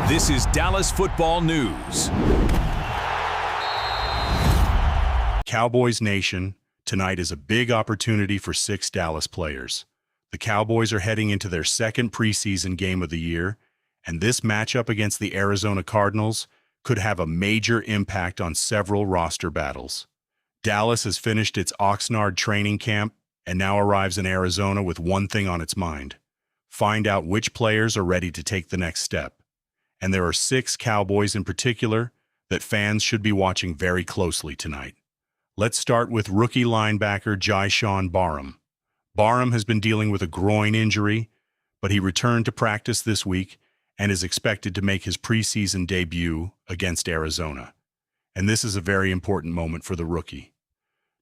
This is Dallas Football News. Cowboys Nation, tonight is a big opportunity for 6 Dallas players. The Cowboys are heading into their second preseason game of the year, and this matchup against the Arizona Cardinals could have a major impact on several roster battles. Dallas has finished its Oxnard training camp and now arrives in Arizona with one thing on its mind: find out which players are ready to take the next step. And there are 6 Cowboys in particular that fans should be watching very closely tonight. Let's start with rookie linebacker Jaishawn Barham. Barham has been dealing with a groin injury, but he returned to practice this week and is expected to make his preseason debut against Arizona. And this is a very important moment for the rookie.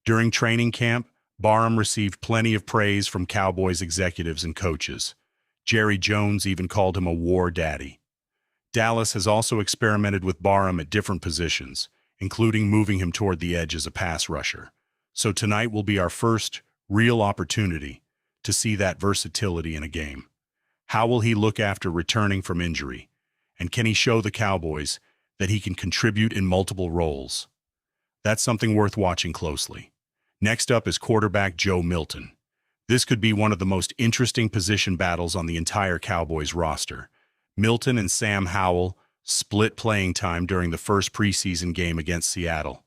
During training camp, Barham received plenty of praise from Cowboys executives and coaches. Jerry Jones even called him a war daddy. Dallas has also experimented with Barham at different positions, including moving him toward the edge as a pass rusher. So tonight will be our first real opportunity to see that versatility in a game. How will he look after returning from injury? And can he show the Cowboys that he can contribute in multiple roles? That's something worth watching closely. Next up is quarterback Joe Milton. This could be one of the most interesting position battles on the entire Cowboys roster. Milton and Sam Howell split playing time during the first preseason game against Seattle.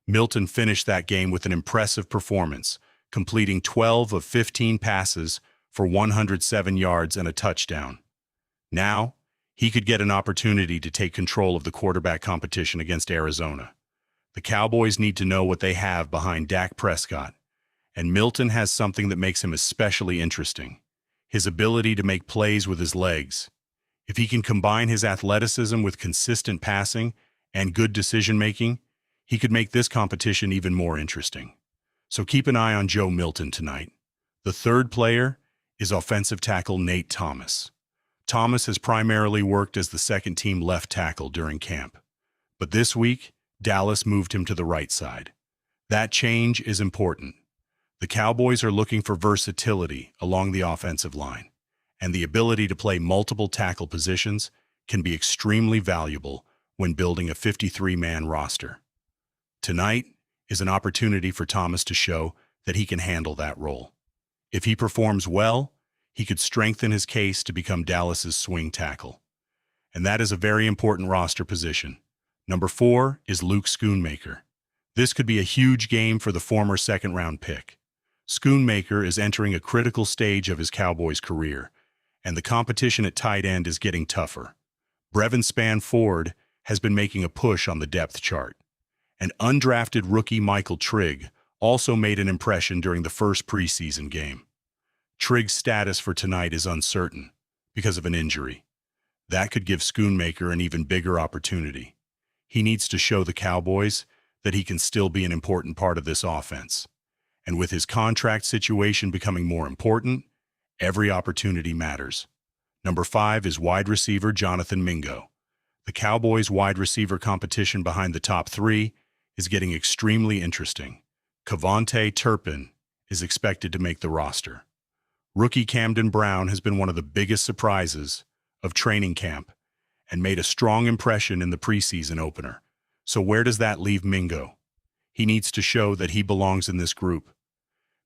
Milton finished that game with an impressive performance, completing 12 of 15 passes for 107 yards and a touchdown. Now, he could get an opportunity to take control of the quarterback competition against Arizona. The Cowboys need to know what they have behind Dak Prescott, and Milton has something that makes him especially interesting: his ability to make plays with his legs. If he can combine his athleticism with consistent passing and good decision-making, he could make this competition even more interesting. So keep an eye on Joe Milton tonight. The third player is offensive tackle Nate Thomas. Thomas has primarily worked as the second-team left tackle during camp, but this week, Dallas moved him to the right side. That change is important. The Cowboys are looking for versatility along the offensive line, and the ability to play multiple tackle positions can be extremely valuable when building a 53-man roster. Tonight is an opportunity for Thomas to show that he can handle that role. If he performs well, he could strengthen his case to become Dallas's swing tackle. And that is a very important roster position. Number 4 is Luke Schoonmaker. This could be a huge game for the former second-round pick. Schoonmaker is entering a critical stage of his Cowboys career, and the competition at tight end is getting tougher. Brevin Spann-Ford has been making a push on the depth chart. And undrafted rookie Michael Trigg also made an impression during the first preseason game. Trigg's status for tonight is uncertain because of an injury. That could give Schoonmaker an even bigger opportunity. He needs to show the Cowboys that he can still be an important part of this offense. And with his contract situation becoming more important, every opportunity matters. Number 5 is wide receiver Jonathan Mingo. The Cowboys' wide receiver competition behind the top 3 is getting extremely interesting. Kevontae Turpin is expected to make the roster. Rookie Camden Brown has been one of the biggest surprises of training camp and made a strong impression in the preseason opener. So where does that leave Mingo? He needs to show that he belongs in this group.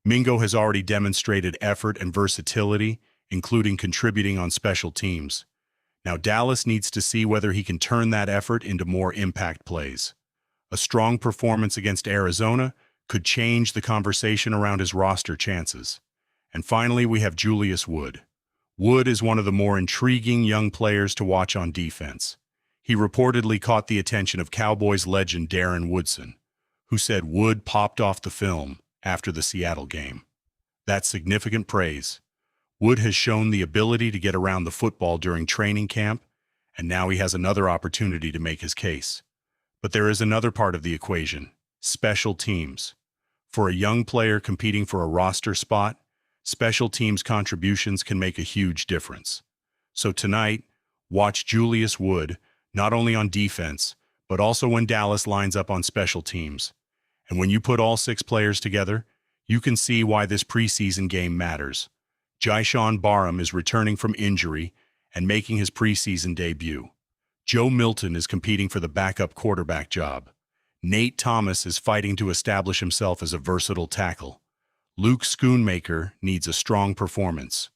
Mingo has already demonstrated effort and versatility, including contributing on special teams. Now Dallas needs to see whether he can turn that effort into more impact plays. A strong performance against Arizona could change the conversation around his roster chances. And finally, we have Julius Wood. Wood is one of the more intriguing young players to watch on defense. He reportedly caught the attention of Cowboys legend Darren Woodson, who said Wood popped off the film after the Seattle game. That's significant praise. Wood has shown the ability to get around the football during training camp, and now he has another opportunity to make his case. But there is another part of the equation: special teams. For a young player competing for a roster spot, special teams contributions can make a huge difference. So tonight, watch Julius Wood, not only on defense, but also when Dallas lines up on special teams. And when you put all 6 players together, you can see why this preseason game matters. Jaishawn Barham is returning from injury and making his preseason debut. Joe Milton is competing for the backup quarterback job. Nate Thomas is fighting to establish himself as a versatile tackle. Luke Schoonmaker needs a strong performance.